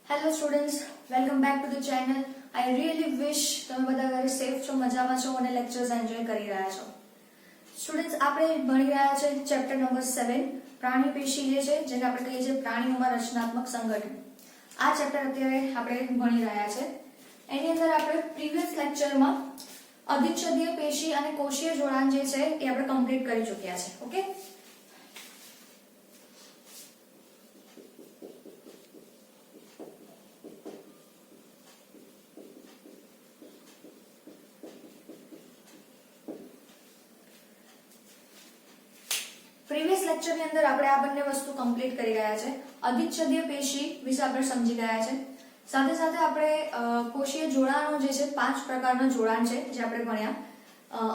Hello students, welcome back to the channel. I really wish તમે બધા ઘરે safe છો, મજામાં છો અને લેક્ચર્સ એન્જોય કરી રહ્યા છો. સ્ટુડન્ટ્સ, આપણે ભણી રહ્યા છે ચેપ્ટર નંબર 7 પ્રાણી પેશી જે છે, જેને આપણે કહીએ છીએ પ્રાણીઓમાં રચનાત્મક સંગઠન. આ ચેપ્ટર અત્યારે આપણે ભણી રહ્યા છે. એની અંદર આપણે પ્રીવિયસ લેક્ચરમાં અધિચ્છદીય પેશી અને કોષીય જોડાણ જે છે એ આપણે કમ્પ્લીટ કરી ચૂક્યા છે. ઓકે, પ્રીવિયસ લેક્ચર ની અંદર આપણે આ બંને વસ્તુ કમ્પ્લીટ કરી ગયા છે. અધિચ્છદીય પેશી વિશે આપણે સમજી ગયા છે. સાથે સાથે આપણે કોષીય જોડાણો જે છે 5 પ્રકારના જોડાણ છે જે આપણે ભણ્યા.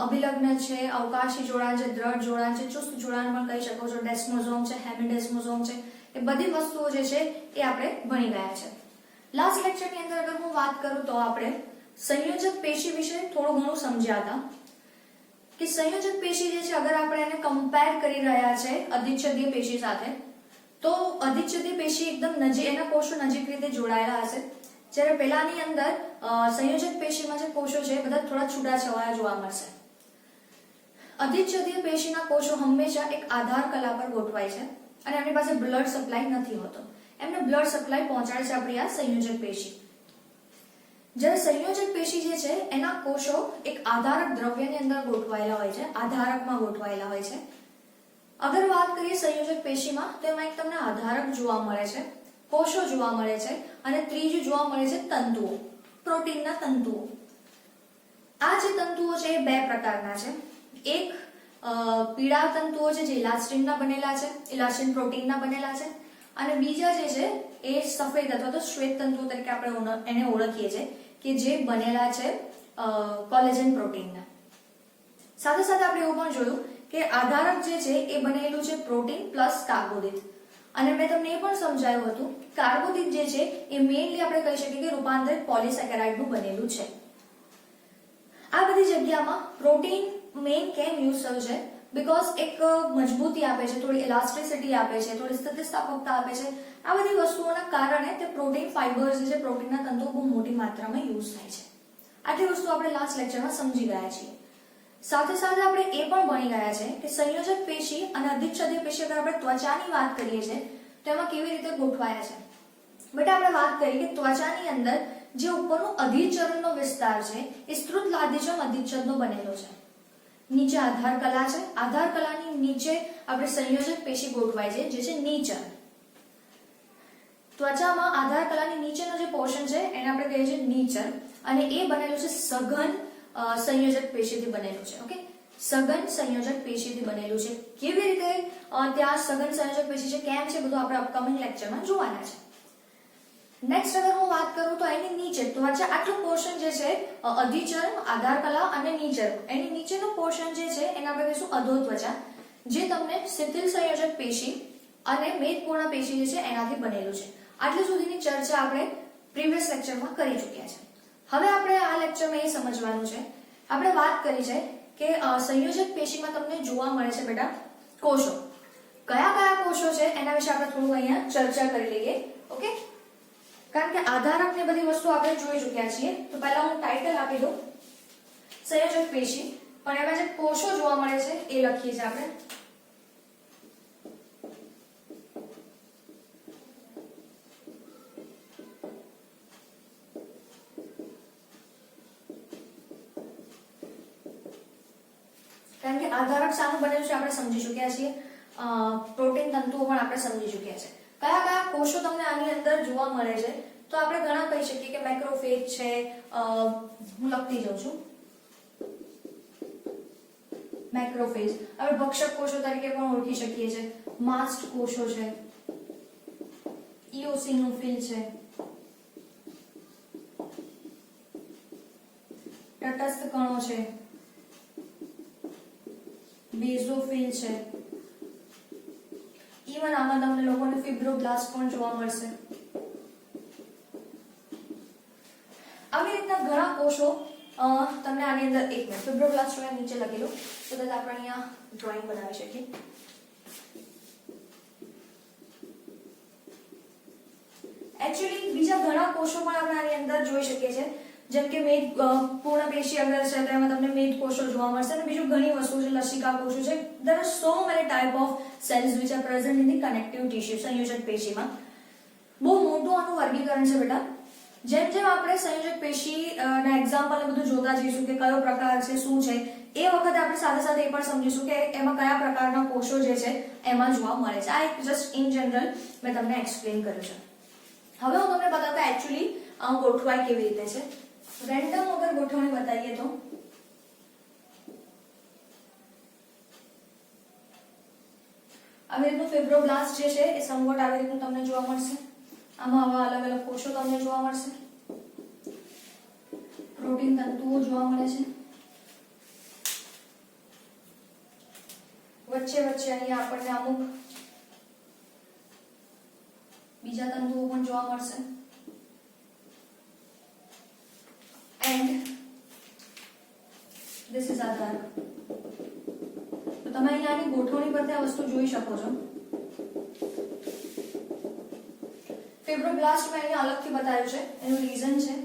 અભિલગ્ન છે, અવકાશી જોડાણ છે, દ્રઢ જોડાણ છે, ચુસ્ત જોડાણ પણ કહી શકો છો, ડેસ્મોઝોમ છે, હેમિડેસ્મોઝોમ છે. એ બધી વસ્તુઓ જે છે એ આપણે ભણી ગયા છે. લાસ્ટ લેક્ચર ની અંદર અગર હું વાત કરું તો આપણે સંયોજક પેશી વિશે થોડું ઘણું સમજ્યા હતા કે સંયોજક પેશી જે છે અગર આપણે એને કમ્પેર કરી રહ્યા છે અધિચ્છદીય પેશી સાથે, તો અધિચ્છદીય પેશી એકદમ નજીક, એના કોષો નજીક રીતે જોડાયેલા હશે, જ્યારે પેલાની અંદર સંયોજક પેશીમાં જે કોષો છે બધા થોડા છૂટાછવાયા જોવા મળશે. અધિચ્છદીય પેશીના કોષો હંમેશા એક આધાર કલા પર ગોઠવાય છે અને એમની પાસે બ્લડ સપ્લાય નથી હોતો. એમને બ્લડ સપ્લાય પહોંચાડે છે આપણી આ સંયોજક પેશી. જ્યારે સંયોજક પેશી જે છે એના કોષો એક આધારક દ્રવ્યની અંદર ગોઠવાયેલા હોય છે, આધારકમાં ગોઠવાયેલા હોય છે. અગર વાત કરીએ સંયોજક પેશીમાં, તો એમાં એક તમને આધારક જોવા મળે છે, કોષો જોવા મળે છે અને ત્રીજું જોવા મળે છે તંતુઓ, પ્રોટીનના તંતુઓ. આ જે તંતુઓ છે એ બે પ્રકારના છે. એક પીળા તંતુઓ છે જે ઇલાસ્ટિનના બનેલા છે, ઇલાસ્ટિન પ્રોટીનના બનેલા છે, અને બીજા જે છે એ સફેદ અથવા તો શ્વેત તંતુઓ તરીકે આપણે એને ઓળખીએ છીએ કે જે બનેલા છે કોલેજન પ્રોટીનના. સાથે સાથે આપણે એવું પણ જોયું કે આધારક જે છે એ બનેલું છે પ્રોટીન પ્લસ કાર્બોદિત. અને મેં તમને એ પણ સમજાવ્યું હતું કાર્બોદિત જે છે એ મેઇનલી આપણે કહી શકીએ કે રૂપાંતરિત પોલિસેકેરાઇડનું બનેલું છે. આ બધી જગ્યામાં પ્રોટીન મેઇન કેમ યુઝ થયું છે? બીકોઝ એક મજબૂતી આપે છે, થોડી ઇલાસ્ટિસિટી આપે છે, થોડી સ્થિતિસ્થાપકતા આપે છે. આ બધી વસ્તુઓના કારણે તે પ્રોટીન ફાઇબર્સ જે પ્રોટીનના તંતુઓ બહુ મોટી માત્રામાં યુઝ થાય છે. આટલી વસ્તુ આપણે લાસ્ટ લેક્ચરમાં સમજી ગયા છીએ. સાથે સાથે આપણે એ પણ ભણી ગયા છે કે સંયોજક પેશી અને અધિચ્છદીય પેશી અગર આપણે ત્વચાની વાત કરીએ છીએ તો એમાં કેવી રીતે ગોઠવાયા છે. બેટા, આપણે વાત કરી કે ત્વચાની અંદર જે ઉપરનો અધિચરણનો વિસ્તાર છે એ સ્ત્રુત લાદીજમ અધિચ્છદનો બનેલો છે. નીચે આધાર કલા છે, આધાર કલાની નીચે આપણે સંયોજક પેશી ગોઠવાય છે જે છે નીચર. ત્વચામાં આધાર કલાની નીચેનો જે પોર્શન છે એને આપણે કહીએ છીએ નીચર, અને એ બનેલું છે સઘન સંયોજક પેશીથી બનેલું છે. ઓકે, સઘન સંયોજક પેશીથી બનેલું છે. કેવી રીતે ત્યાં સઘન સંયોજક પેશી છે, કેમ છે, બધું આપણે અપકમિંગ લેક્ચરમાં જોવાના છે. નેક્સ્ટ અગર હું વાત કરું તો એની નીચે ત્વચા આટલું પોર્શન જે છે અધિચર્મ, આધાર કલા અને નીચર, એની નીચેનો પોર્શન જે છે એને આપણે કહીશું અધોત્વચા, જે તમને શિથિલ સંયોજક પેશી અને મેદપૂર્ણ પેશી જે છે એનાથી બનેલું છે. આટલી સુધીની ચર્ચા આપણે પ્રીવિયસ લેક્ચરમાં કરી ચૂક્યા છે. હવે આપણે આ લેક્ચરમાં એ સમજવાનું છે, આપણે વાત કરી છે કે સંયોજક પેશીમાં તમને જોવા મળે છે બેટા કોષો. કયા કયા કોષો છે એના વિશે આપણે થોડું અહીંયા ચર્ચા કરી લઈએ. ઓકે, કારણ કે આધારક ને બધી વસ્તુ આપણે જોઈ ચૂક્યા છીએ. તો પહેલા હું ટાઇટલ આપી દઉં સંયોજક પેશી, પણ એમાં જે કોષો જોવા મળે છે એ લખીએ છીએ આપણે. કારણ કે આધારક શાનું બનેલું છે આપણે સમજી ચૂક્યા છીએ, પ્રોટીન તંતુઓ પણ આપણે સમજી ચૂક્યા છે. કયા કયા કોષો તમને આની અંદર જોવા મળે છે? તો આપણે ઘણા કહી શકીએ કે મેક્રોફેજ છે, હું લખતી જાઉં છું મેક્રોફેજ. હવે ભક્ષક કોષો તરીકે પણ ઓળખી શકીએ છીએ. માસ્ટ કોષો છે, ઇઓસિનોફિલ છે, તટસ્થ કણો છે, બેઝોફિલ છે. ઇવન આમાં તમને લોકોને ફિબ્રોબ્લાસ્ટ પણ જોવા મળશે. આવી રીતના ઘણા કોષો તમને આની અંદર એક મિનિટ ફિબ્રોબ્લાસ્ટ નીચે લખેલું તો આપણે અહીંયા ડ્રોઈંગ બનાવી શકીએ. એકચ્યુઅલી બીજા બીજા ઘણા કોષો પણ આપણે આની અંદર જોઈ શકીએ છીએ, જેમ કે મેદ પૂર્ણ પેશી અગર છે તો એમાં તમને મેદ કોષો જોવા મળશે, અને બીજું ઘણી વસ્તુ છે, લસિકા કોષો છે. there are so many type of cells which are present in the connective tissue, સંયોજક પેશીમાં. બહુ મોટું આનું વર્ગીકરણ છે બેટા. જેમ જેમ આપણે સંયોજક પેશી ના એક્ઝામ્પલ બધું જોતા જઈશું કે કયો પ્રકાર છે, શું છે, એ વખતે આપણે સાથે સાથે એ પણ સમજીશું કે એમાં કયા પ્રકારના કોષો જે છે એમાં જોવા મળે છે. આ એક જસ્ટ ઇન જનરલ મેં તમને એક્સપ્લેન કર્યું છે. હવે હું તમને બતાવું કે એકચ્યુઅલી ગોઠવાય કેવી રીતે છે. રેન્ડમ અગર ગોઠવણી બતાવીએ તો આવી રીતનું ફિબ્રોબ્લાસ્ટ જે છે એ સમવટ આવી રીતનું તમને જોવા મળશે. આમાં આવા અલગ અલગ કોષો તમને જોવા મળશે, પ્રોટીન તંતુઓ જોવા મળે છે, વચ્ચે વચ્ચે અહીંયા આપણને અમુક બીજા તંતુઓ પણ જોવા મળશે. એન્ડ ધીસ ઇઝ આધાર. તો તમે અહીંયાની ગોઠવણી પરથી આ વસ્તુ જોઈ શકો છો. ફિબ્રોબ્લાસ્ટ મેં અહીંયા અલગથી બતાવ્યું છે, એનું રીઝન છે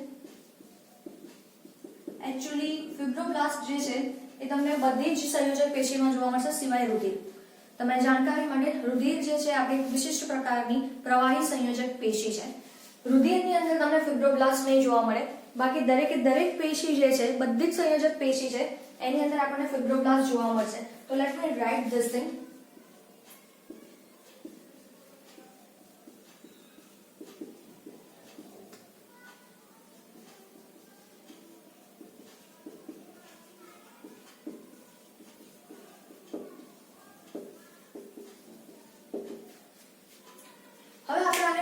એકચ્યુઅલી ફિબ્રોબ્લાસ્ટ જે છે એ તમને બધી જ સંયોજક પેશીમાં જોવા મળશે સિવાય રુધિર. તમે જાણકારી માટે, રુધિર જે છે આપણી વિશિષ્ટ પ્રકારની પ્રવાહી સંયોજક પેશી છે. રુધિરની અંદર તમને ફિબ્રોબ્લાસ્ટ નહીં જોવા મળે, બાકી દરેકે દરેક પેશી જે છે, બધી જ સંયોજક પેશી છે એની અંદર આપણને ફિબ્રોબ્લાસ્ટ જોવા મળશે. તો let me write this thing.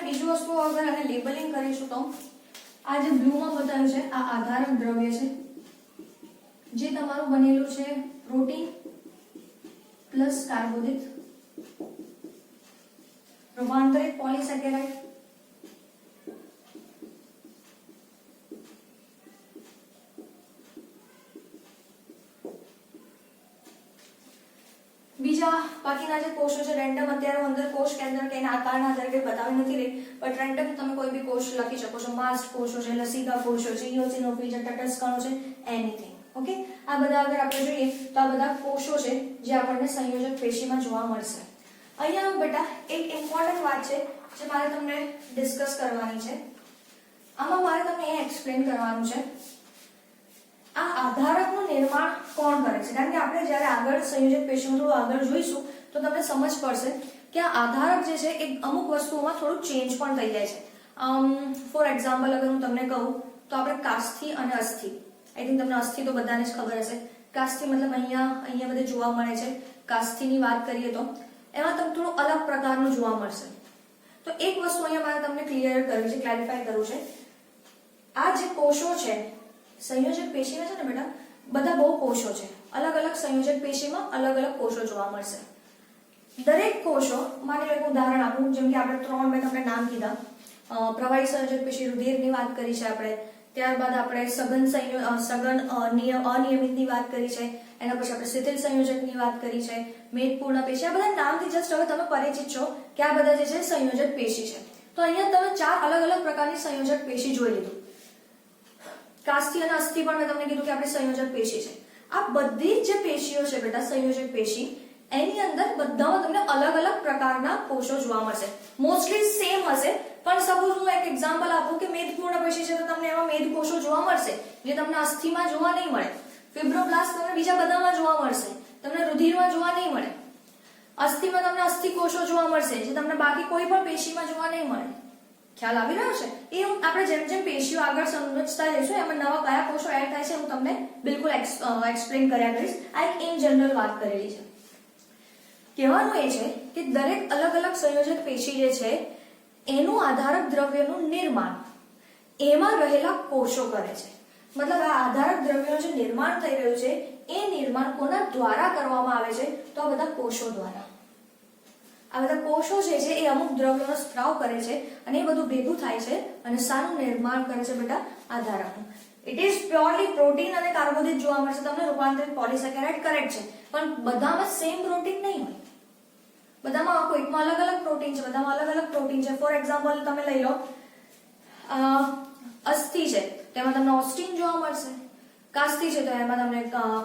બીજું વસ્તુ અગર આને લેબલિંગ કરીશું તો આ જે બ્લુમાં બતાવ્યું છે આ આધારક દ્રવ્ય છે, જે તમારું બનેલું છે પ્રોટીન પ્લસ કાર્બોદિત રૂપાંતરિત પોલિસેકેરાઇડ. બીજા બાકીના જે કોષો છે રેન્ડમ અત્યારે અંદર કોષ કેન્દ્ર કે એના આકારના આધારે કંઈ બતાવી નથી રહી, બટ રેન્ડમ તમે કોઈ બી કોષ લખી શકો છો. માસ્ટ કોષો છે, લસિકા કોષો છે, ઇઓસિનોફિલ છે, તટસ્થ કણો છે, એનીથિંગ. ઓકે, આ બધા અગર આપણે જોઈએ તો આ બધા કોષો છે જે આપણને સંયોજક પેશીમાં જોવા મળશે. અહીંયા બેટા એક ઇમ્પોર્ટન્ટ વાત છે જે મારે તમને ડિસ્કસ કરવાની છે. આમાં મારે તમને એ એક્સપ્લેન કરવાનું છે આ આધારકનું નિર્માણ કોણ કરે છે. કારણ કે આપણે જ્યારે આગળ સંયોજક પેશીમાં થોડું આગળ જોઈશું તો તમને સમજ પડશે કે આ આધારક જે છે એ અમુક વસ્તુઓમાં થોડું ચેન્જ પણ થઈ જાય છે. ફોર એક્ઝામ્પલ અગર હું તમને કહું તો આપણે કાસ્થિ અને અસ્થિ, આઈ થિંક તમને અસ્થિ તો બધાને જ ખબર હશે. કાસ્થિ મતલબ અહીંયા બધે જોવા મળે છે. કાસ્થિની વાત કરીએ તો એમાં તમને થોડું અલગ પ્રકારનું જોવા મળશે. તો એક વસ્તુ અહીંયા મારે તમને ક્લિયર કરવી છે, ક્લેરિફાય કરવું છે. આ જે કોષો છે સંયોજક પેશીમાં છે ને બેટા, બધા બહુ કોષો છે. અલગ અલગ સંયોજક પેશીમાં અલગ અલગ કોષો જોવા મળશે. દરેક કોષો, માની લો એક ઉદાહરણ આપું, જેમ કે આપણે 3 મેં તમને નામ કીધા. પ્રવાહી સંયોજક પેશી રુધિરની વાત કરી છે આપણે, ત્યારબાદ આપણે સઘન અનિયમિતની વાત કરી છે, એના પછી આપણે શિથિલ સંયોજકની વાત કરી છે, મેદપૂર્ણ પેશી. આ બધા નામથી જસ્ટ હવે તમે પરિચિત છો કે આ બધા જે છે સંયોજક પેશી છે. તો અહીંયા તમે 4 અલગ અલગ પ્રકારની સંયોજક પેશી જોઈ લીધું. કાસ્થિ અને અસ્થિ પણ મેં તમને કીધું કે આપણી સંયોજક પેશી છે. આ બધી જે પેશીઓ છે બેટા સંયોજક પેશી, એની અંદર બધામાં તમને અલગ અલગ પ્રકારના કોષો જોવા મળશે. મોસ્ટલી સેમ હશે, પણ સપોઝ હું એક એક્ઝામ્પલ આપું કે મેદપૂર્ણ પેશી છે તો તમને એમાં મેદ કોષો જોવા મળશે જે તમને અસ્થિમાં જોવા નહીં મળે. ફિબ્રોબ્લાસ્ટ તમને બીજા બધામાં જોવા મળશે, તમને રુધિરમાં જોવા નહીં મળે. અસ્થિમાં તમને અસ્થિ કોષો જોવા મળશે જે તમને બાકી કોઈ પણ પેશીમાં જોવા નહીં મળે. ખ્યાલ આવી રહ્યો છે? એ આપણે જેમ જેમ પેશીઓ આગળ સમજતા જઈશું એમાં નવા કયા કોષો એડ થાય છે હું તમને બિલકુલ એક્સપ્લેન કર્યા કરીશ. આ એક ઇન જનરલ વાત કરેલી છે. કહેવાનું એ છે કે દરેક અલગ અલગ સંયોજક પેશી જે છે એનું આધારક દ્રવ્યનું નિર્માણ એમાં રહેલા કોષો કરે છે. મતલબ આ આધારક દ્રવ્યનું જે નિર્માણ થઈ રહ્યું છે એ નિર્માણ કોના દ્વારા કરવામાં આવે છે? તો આ બધા કોષો દ્વારા. આ બધા કોષો જે છે એ અમુક દ્રવ્યોનો સ્ત્રાવ કરે છે અને એ બધું ભેગું થાય છે અને શાનું નિર્માણ કરે છે બેટા? આધારકનું. ઇટ ઇઝ પ્યોરલી પ્રોટીન અને કાર્બોદિત જોવા મળશે તમને, રૂપાંતરિત પોલિસેકેરાઇડ કરેક્ટ છે, પણ બધામાં સેમ પ્રોટીન નહીં હોય. બધામાં કોઈકમાં અલગ અલગ પ્રોટીન છે, બધામાં અલગ અલગ પ્રોટીન છે. ફોર એક્ઝામ્પલ તમે લઈ લો અસ્થિ છે તેમાં તમને ઓસ્ટિન જોવા મળશે, કાસ્તિ છે તો એમાં તમને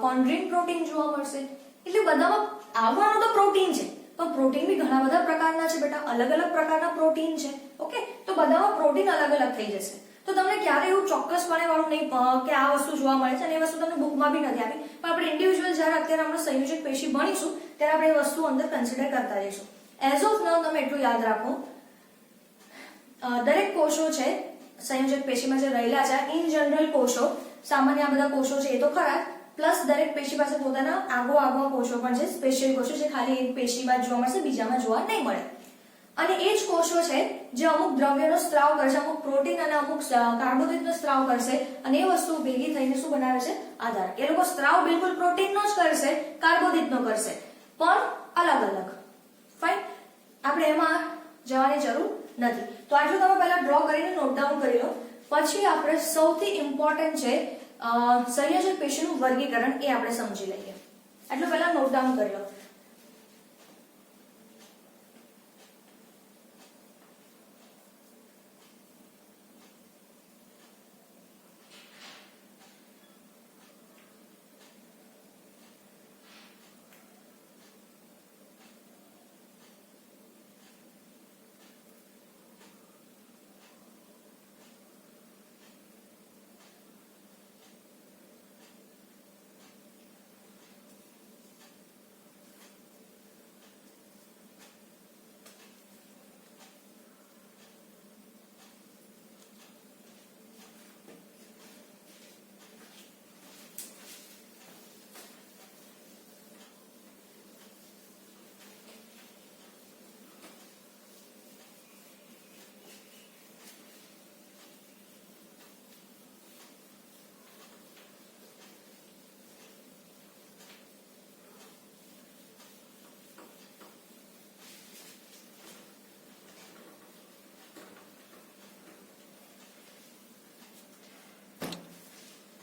કોન્ડ્રીન પ્રોટીન જોવા મળશે. એટલે બધામાં આવવાનું તો પ્રોટીન છે, પણ પ્રોટીન બી ઘણા બધા પ્રકારના છે બેટા, અલગ અલગ પ્રકારના પ્રોટીન છે. ઓકે, તો બધામાં પ્રોટીન અલગ અલગ થઈ જશે. તો તમને ક્યારે એવું ચોક્કસપણે વાળું નહીં કે આ વસ્તુ જોવા મળે છે, અને એ વસ્તુ તમને બુકમાં બી નથી આપી, પણ આપણે ઇન્ડિવિજ્યુઅલ જ્યારે અત્યારે આપણે સંયોજક પેશી ભણીશું ત્યારે આપણે એ વસ્તુ અંદર કન્સિડર કરતા રહીશું. એઝ ઓફ નાઉ તમે એટલું યાદ રાખો, દરેક કોષો છે સંયોજક પેશીમાં જે રહેલા છે, ઇન જનરલ કોષો, સામાન્ય આ બધા કોષો છે એ તો ખરા, પ્લસ દરેક પેશી પાસે પોતાના આગવા કોષો પણ છે, સ્પેશિયલ કોષો જે ખાલી એક પેશીમાં જોવા મળશે, બીજામાં જોવા નહીં મળે. અને એ જ કોષો છે જે અમુક દ્રવ્યનો સ્ત્રાવ કરશે, અમુક પ્રોટીન અને અમુક કાર્બોદિતનો સ્ત્રાવ કરશે, અને એ વસ્તુ ભેગી થઈને શું બનાવે છે? આધાર. એ લોકો સ્ત્રાવ બિલકુલ પ્રોટીનનો જ કરશે, કાર્બોદિતનો કરશે, પણ અલગ અલગ. ફાઇન, આપણે એમાં જવાની જરૂર નથી. તો આટલું તમે પહેલા ડ્રો કરીને નોટ ડાઉન કરી લો. પછી આપણે સૌથી ઇમ્પોર્ટન્ટ છે સંયોજક પેશીનું વર્ગીકરણ, એ આપણે સમજી લઈએ. આટલું પહેલા નોટ ડાઉન કરી લો.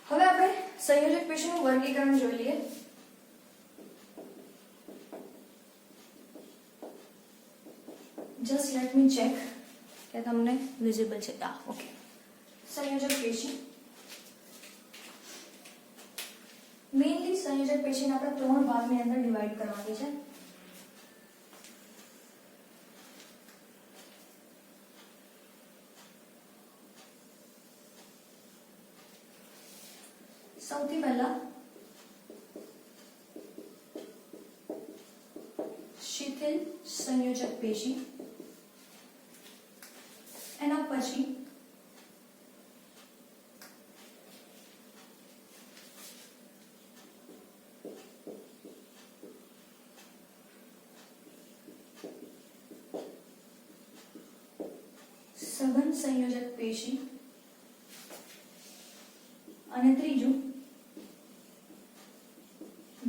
હવે આપણે સંયોજક પેશીનું વર્ગીકરણ જોઈ લઈએ. જસ્ટ લેટ મી ચેક કે તમને વિઝિબલ છે. ઓકે, સંયોજક પેશી મેઇનલી સંયોજક પેશીને આપણે 3 ભાગની અંદર ડિવાઈડ કરવાની છે. સૌથી પહેલા શિથિલ સંયોજક પેશી, એના પછી સઘન સંયોજક પેશી, અને ત્રીજું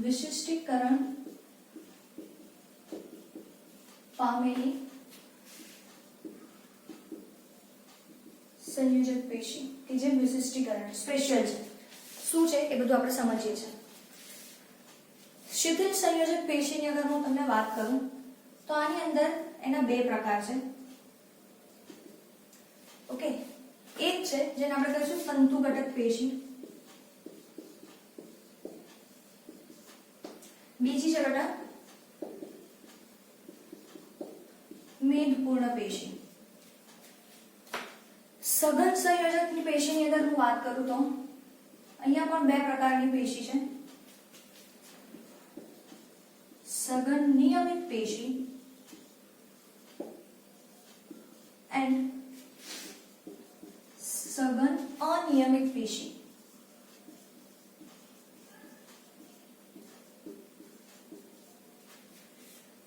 વિશિષ્ટીકરણ પામેલી સંયોજક પેશી, કે જે વિશિષ્ટીકરણ સ્પેશિયલ છે. શું છે એ બધું આપણે સમજીએ છીએ. શિથિલ સંયોજક પેશીની અગર હું તમને વાત કરું તો આની અંદર એના 2 પ્રકાર છે. ઓકે, એક છે જેને આપણે કહીશું તંતુ ઘટક પેશી, બીજી છે બેટા મેદપૂર્ણ પેશી. સઘન સંયોજકની પેશીની અગર હું વાત કરું તો અહીંયા પણ 2 પ્રકારની પેશી છે. સઘન નિયમિત પેશી એન્ડ સઘન અનિયમિત પેશી.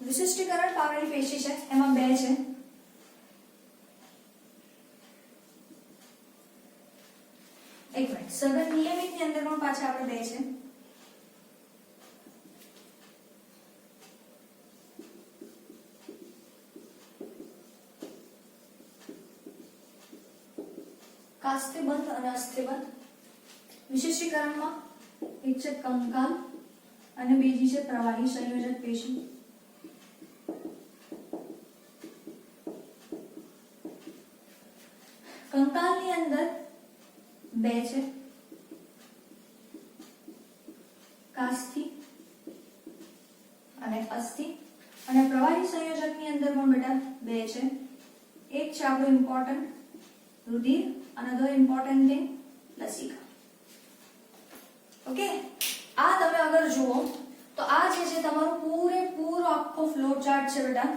વિશિષ્ટીકરણ પામેલી પેશી છે એમાં 2 છે. એક મિનિટ, સઘન નિયમિતની અંદર પણ પાછા આપણે 2 છે. કાસ્તિબંધ અને અસ્થિબંધ. વિશિષ્ટીકરણમાં એક છે કંકાલ અને બીજી છે પ્રવાહી સંયોજક પેશી. કંકાલની અંદર 2 છે, કાસ્થિ અને અસ્થિ, અને પ્રવાહી સંયોજકની અંદર પણ બેટા 2 છે. એક છે આપણું ઇમ્પોર્ટન્ટ રુધિર, અનધર ઇમ્પોર્ટન્ટ થિંગ લસિકા. ઓકે, આ તમે અગર જુઓ તો આ જે છે તમારું પૂરેપૂરો આખો ફ્લો ચાર્ટ છે બેટા.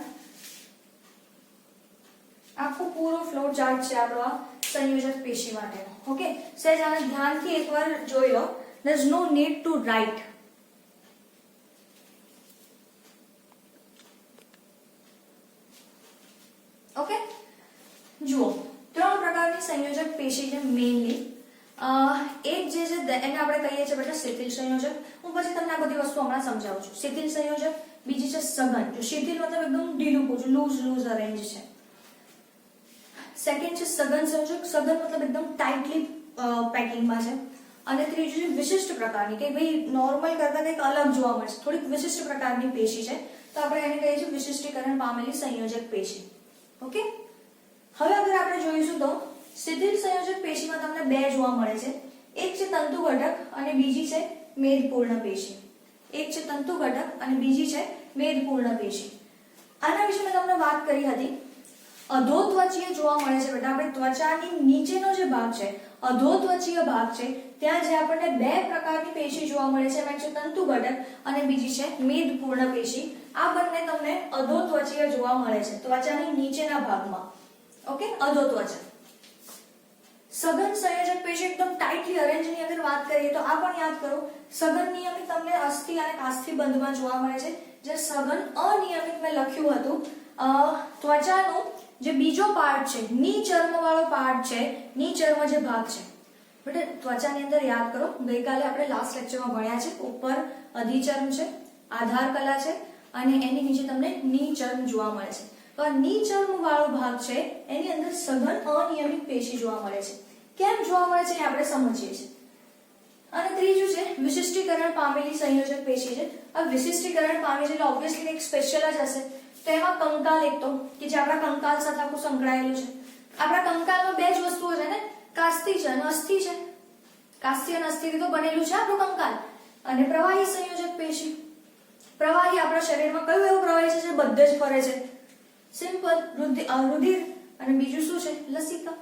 આખો પૂરો ફ્લો ચાર્ટ છે આપણો આ સંયોજક પેશી માટેનો. ઓકે, સહેજ આને ધ્યાનથી એકવાર જોઈ લો. there is no need to write. Okay, જુઓ 3 પ્રકારની સંયોજક પેશી છે મેઇનલી. એક જે છે એને આપણે કહીએ છીએ બેટા શિથિલ સંયોજક. હું પછી તમને આ બધી વસ્તુ હમણાં સમજાવું છું. શિથિલ સંયોજક. બીજી છે સઘન. જો શિથિલ મતલબ એકદમ ઢીલું પૂછું, લૂઝ અરેન્જ છે. સેકન્ડ છે સઘન સંયોજક. સઘન મતલબ એકદમ ટાઇટલી પેકિંગમાં છે. અને ત્રીજું છે વિશિષ્ટ પ્રકારની, કે ભાઈ નોર્મલ કરતા કંઈક અલગ જોવા મળશે, થોડીક વિશિષ્ટ પ્રકારની પેશી છે, તો આપણે એને કહીએ છીએ વિશિષ્ટીકરણ પામેલી સંયોજક પેશી. ઓકે, હવે અગર આપણે જોઈશું તો શિથિલ સંયોજક પેશીમાં તમને 2 જોવા મળે છે. એક છે તંતુ ઘટક અને બીજી છે મેદપૂર્ણ પેશી. એક છે તંતુ ઘટક અને બીજી છે મેદપૂર્ણ પેશી. આના વિશે મેં તમને વાત કરી હતી. અધોત્વચીય જોવા મળે છે બેટા. આપણે ત્વચાની નીચેનો જે ભાગ છે, અધોત્વચીય ભાગ છે, ત્યાં જે આપણને 2 પ્રકારની પેશી જોવા મળે છે. એક છે તંતુ ઘટક અને બીજી છે મેદપૂર્ણ પેશી. આ બંને તમને અધોત્વચીય જોવા મળે છે, ત્વચાની નીચેના ભાગમાં. ઓકે, અધોત્વચા. સઘન સંયોજક પેશી એકદમ ટાઇટલી અરેન્જની અગર વાત કરીએ તો આ પણ યાદ કરો. સઘન નિયમિત તમને અસ્થિ અને કાસ્થિ બંધમાં જોવા મળે છે. જે સઘન અનિયમિત મેં લખ્યું હતું, ત્વચાનો જે બીજો પાર્ટ છે, ની ચર્મ વાળો પાર્ટ છે, ની ચર્મ જે ભાગ છે બેટા ત્વચાની અંદર યાદ કરો, ગઈકાલે આપણે લાસ્ટ લેક્ચરમાં ભણ્યા છે. ઉપર અધિચર્મ છે, આધાર કલા છે અને એની નીચે તમને ની ચર્મ જોવા મળે છે. તો આ ની ચર્મ વાળો ભાગ છે એની અંદર સઘન અનિયમિત પેશી જોવા મળે છે. કેમ જોવા મળે છે એ આપણે સમજીએ છીએ. અને ત્રીજું છે વિશિષ્ટીકરણ પામેલી સંયોજક પેશી છે. આ વિશિષ્ટીકરણ પામી છે એટલે ઓબ્વિયસલી એક સ્પેશિયલ જ હશે. તો એમાં કંકાલ એક તો કે જે આપણા કંકાલ સાથે આખું સંકળાયેલું છે. આપણા કંકાલમાં 2 જ વસ્તુઓ છે ને, કાસ્થિ છે અને અસ્થિ છે. કાસ્થિ અને અસ્થિથી તો બનેલું છે આપણું કંકાલ. અને પ્રવાહી સંયોજક પેશી. પ્રવાહી આપણા શરીરમાં કયું એવું પ્રવાહી છે જે બધે જ ફરે છે? સિમ્પલ રુધિર. અને બીજું શું છે? લસિકા.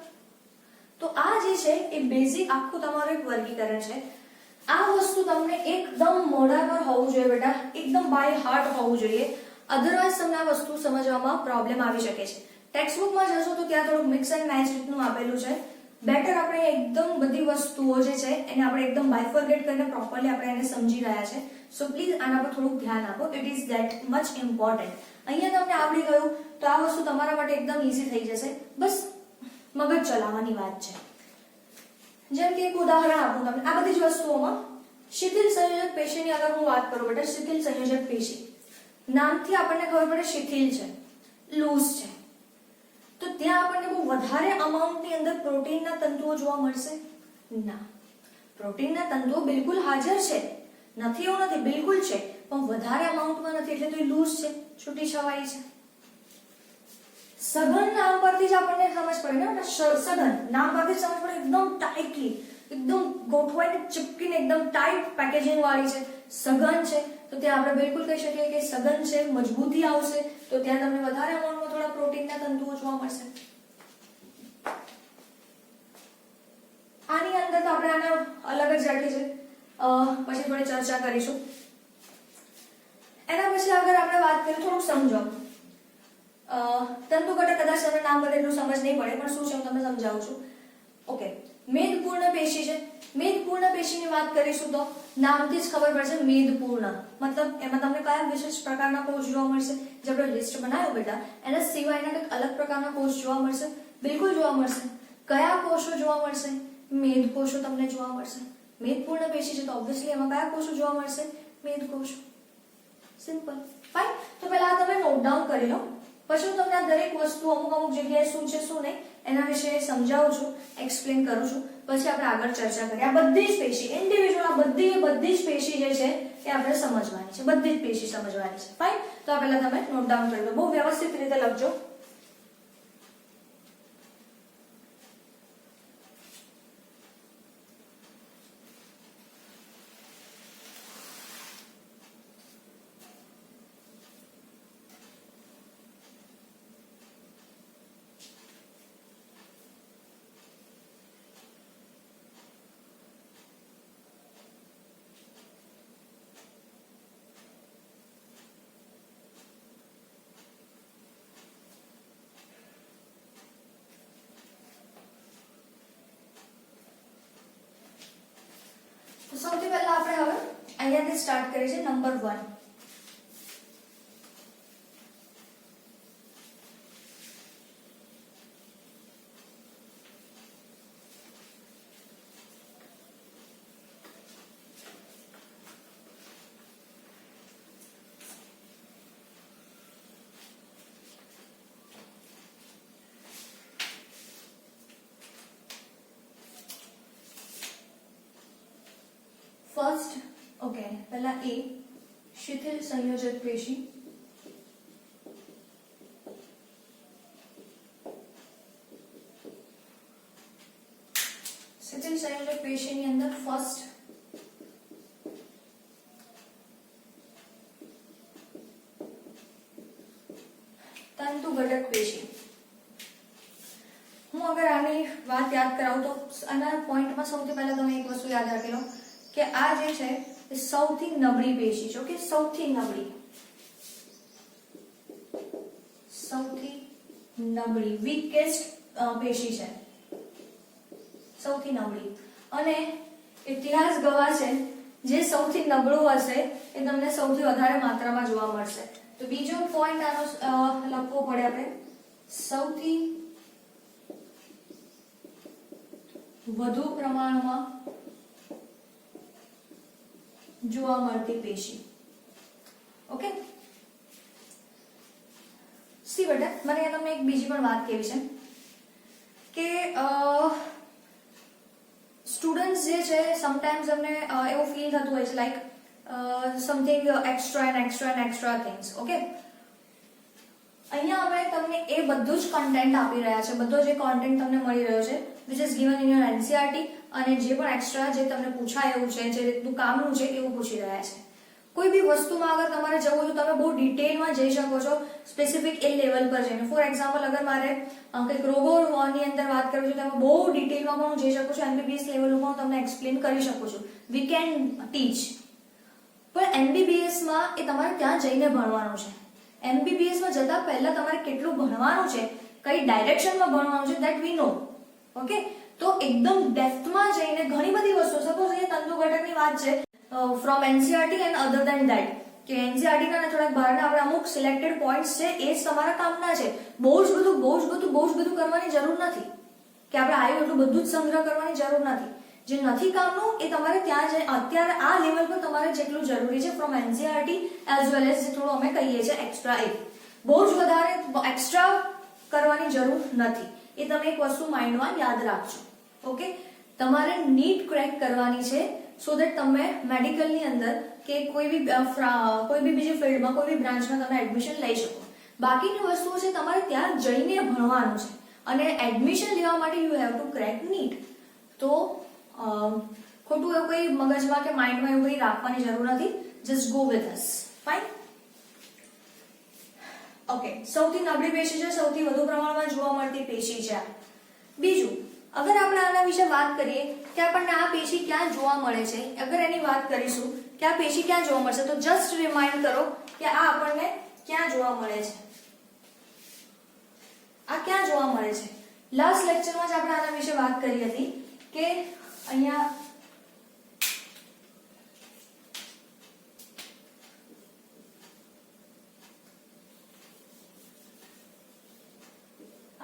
તો આ જે છે એ બેઝિક આખું તમારું એક વર્ગીકરણ છે. આ વસ્તુ તમને એકદમ મોઢા પર હોવું જોઈએ બેટા, એકદમ બાય હાર્ટ હોવું જોઈએ. અધરવાઇઝ તમને આ વસ્તુ સમજવામાં પ્રોબ્લેમ આવી શકે છે. ટેક્સ્ટબુકમાં જશો તો ત્યાં થોડુંક મિક્સ એન્ડ મેચ રીતનું આપેલું છે. બેટર આપણે એકદમ બધી વસ્તુઓ જે છે એને આપણે એકદમ બાયફર્ગેટ કરીને પ્રોપરલી આપણે એને સમજી રહ્યા છે. સો પ્લીઝ આના પર થોડુંક ધ્યાન આપો. It is that much important. અહીંયા તમને આવડી ગયું તો આ વસ્તુ તમારા માટે એકદમ ઈઝી થઈ જશે. બસ મગજ ચલાવવાની વાત છે. જેમ કે એક ઉદાહરણ આપું તમને. આ બધી જ વસ્તુઓમાં શિથિલ સંયોજક પેશીની અગર હું વાત કરું બેટા, શિથિલ સંયોજક પેશી નામથી આપણને ખબર પડે શિથિલ છે, લૂઝ છે. તો ત્યાં આપણને બહુ વધારે અમાઉન્ટની અંદર પ્રોટીનના તંતુઓ જોવા મળશે? ના. પ્રોટીનના તંતુઓ બિલકુલ હાજર છે, નથી એવું નથી, બિલકુલ છે, પણ વધારે અમાઉન્ટમાં નથી, એટલે તો એ લૂઝ છે, છૂટી છવાઈ છે. સઘન નામ પરથી જ આપણને સમજ પડે ને, સઘન નામ પરથી જ સમજ પડે એકદમ ટાઇટલી, એકદમ ગોઠવાઈને ચીપકીને એકદમ ટાઇટ પેકેજિંગ વાળી છે, સઘન છે. તો ત્યાં આપણે બિલકુલ કહી શકીએ કે સઘન છે, મજબૂતી આવશે. તો ત્યાં તમને વધારે અમાઉન્ટમાં થોડા પ્રોટીનના તંતુઓ જોવા મળશે. આની અંદર તો આપણે આને અલગ જ રાખી છે, પછી થોડી ચર્ચા કરીશું. એના પછી આગળ આપણે વાત કરીએ, થોડુંક સમજો. તંતુ ઘટક કદાચ તમને નામ પર એટલું સમજ નહીં પડે, પણ શું છે હું તમને સમજાવું છું. ઓકે, મેદપૂર્ણ પેશી છે. મેદપૂર્ણ પેશીની વાત કરીશું તો નામથી જ ખબર પડશે મેદપૂર્ણ મતલબ એમાં તમને કયા વિશેષ પ્રકારના કોષ જોવા મળશે. જે આપણે લિસ્ટ બનાવ્યો બેટા, એના સિવાયના કંઈક અલગ પ્રકારના કોષ જોવા મળશે? બિલકુલ જોવા મળશે. કયા કોષો જોવા મળશે? મેદ કોષો તમને જોવા મળશે. મેદપૂર્ણ પેશી છે તો ઓબ્વિયસલી એમાં કયા કોષો જોવા મળશે? મેદ કોષો. સિમ્પલ. ફાઇન. તો પહેલા આ તમે નોટ ડાઉન કરી લો, પછી હું તમને આ દરેક વસ્તુ અમુક જગ્યાએ શું છે શું નહીં એના વિશે સમજાવું છું, એક્સપ્લેન કરું છું. પછી આપણે આગળ ચર્ચા કરીએ. આ બધી જ પેશી ઇન્ડિવિડ્યુઅલ, આ બધી જ પેશી જે છે એ આપણે સમજવાની છે, બધી જ પેશી સમજવાની છે. ફાઇન. તો આ પહેલા તમે નોટ ડાઉન કરી લો, બહુ વ્યવસ્થિત રીતે લખજો. સ્ટાર્ટ કરીએ છીએ નંબર 1. ફર્સ્ટ ઓકે પહેલા એ શિથિલ સંયોજક પેશી. શિથિલ સંયોજક પેશીની અંદર ફર્સ્ટ તંતુ ઘટક પેશી. હું અગર આની વાત યાદ કરાવું તો આના પોઈન્ટમાં સૌથી પહેલા તમે એક વસ્તુ યાદ રાખી લો કે આ જે છે એ સૌથી નબળી પેશી છે. ઓકે, સૌથી નબળી વીકેસ્ટ પેશી છે, સૌથી નબળી. અને ઇતિહાસ ગવાહ છે જે સૌથી નબળું હશે એ તમને સૌથી વધારે માત્રામાં જોવા મળશે. તો બીજો પોઈન્ટ આનો લખવો પડે આપણે, સૌથી વધુ પ્રમાણમાં જોવા મળતી પેશી. ઓકે, સી બેટા મને તમને એક બીજી પણ વાત કહેવી છે કે સ્ટુડન્ટ્સ જે છે સમટાઈમ્સ અમને એવું ફીલ થતું હોય છે like something extra things. Okay, અહીંયા અમે તમને એ બધું જ કન્ટેન્ટ આપી રહ્યા છે, બધો જે કોન્ટેન્ટ તમને મળી રહ્યો છે which is given in your NCERT, અને જે પણ એક્સ્ટ્રા જે તમને પૂછાય એવું છે, જે રીતનું કામનું છે એવું પૂછી રહ્યા છે. કોઈ બી વસ્તુમાં અગર તમારે જવું તો તમે બહુ ડિટેલમાં જઈ શકો છો, સ્પેસિફિક એ લેવલ પર જઈને. ફોર એક્ઝામ્પલ અગર મારે કંઈક રોગોની અંદર વાત કરવી છે તો તમે બહુ ડિટેલમાં પણ હું જઈ શકું છું, એમબીબીએસ લેવલનું પણ તમને એક્સપ્લેન કરી શકું છું, વી કેન ટીચ. પણ એમબીબીએસમાં એ તમારે ત્યાં જઈને ભણવાનું છે. એમબીબીએસમાં જતા પહેલા તમારે કેટલું ભણવાનું છે, કઈ ડાયરેક્શનમાં ભણવાનું છે, દેટ વી નો. ઓકે, તો એકદમ ડેપ્થમાં જઈને ઘણી બધી વસ્તુ, સપોઝ એ તંતુ ઘટકની વાત છે from NCERT and other than that, કે એનસીઈઆરટી ના થોડાક બહારના આપણે અમુક સિલેક્ટેડ પોઈન્ટ્સ છે એ જ તમારા કામના છે. બહુ જ બધું કરવાની જરૂર નથી કે આપણે આવ્યું એટલું બધું જ સંગ્રહ કરવાની જરૂર નથી. જે નથી કામનું એ તમારે ત્યાં જ અત્યારે આ લેવલ પર તમારે જેટલું જરૂરી છે from NCERT as well as જે થોડું અમે કહીએ છીએ એક્સ્ટ્રા, એ બહુ જ વધારે એક્સ્ટ્રા કરવાની જરૂર નથી. એ તમે એક વસ્તુ માઇન્ડમાં યાદ રાખજો. ઓકે, તમારે નીટ ક્રેક કરવાની છે સો દેટ તમે મેડિકલની અંદર કે કોઈ બી બીજી ફિલ્ડમાં કોઈ બી બ્રાન્ચમાં તમે એડમિશન લઈ શકો. બાકીની વસ્તુઓ છે તમારે ત્યાં જઈને ભણવાનું છે, અને એડમિશન લેવા માટે you have to crack NEET. તો ખોટું એવું કંઈ મગજમાં કે માઇન્ડમાં એવું કંઈ રાખવાની જરૂર નથી, just go with us. Fine. Okay, સૌથી નબળી પેશી છે, સૌથી વધુ પ્રમાણમાં જોવા મળતી પેશી છે. બીજું, અગર આપણે આના વિશે વાત કરીએ કે આપણને આ પેશી ક્યાં જોવા મળે છે, અગર એની વાત કરીશું કે આ પેશી ક્યાં જોવા મળશે, તો જસ્ટ રિમાઇન્ડ કરો કે આ આપણને ક્યાં જોવા મળે છે. આ ક્યાં જોવા મળે છે? લાસ્ટ લેક્ચરમાં જ આપણે આના વિશે વાત કરી હતી કે અહીંયા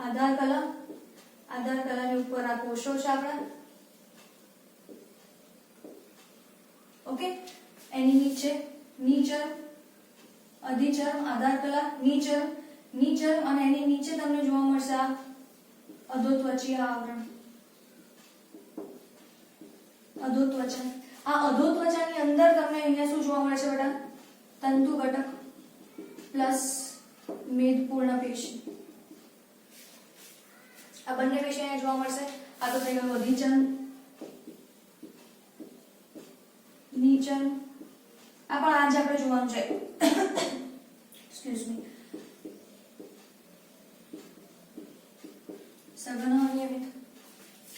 આધાર કલાની ઉપર આ કોષો છે આપણા. ઓકે, એની નીચે નીચર્મ, અધિચર્મ, આધાર કલા, નીચર્મ અને એની નીચે તમને જોવા મળશે આ અધોત્વચીય આવરણ. અધોત્વચા. આ અધોત્વચાની અંદર તમને અહીંયા શું જોવા મળે છે બેટા? તંતુ ઘટક પ્લસ મેદપૂર્ણ પેશી. આ બંને પેશી અહીંયા જોવા મળશે. આ તો થઈ ગયું અધિચર્મ, નીચર્મ. આ પણ આજે આપણે જોવાનું છે. Excuse me. સઘન અનિયમિત.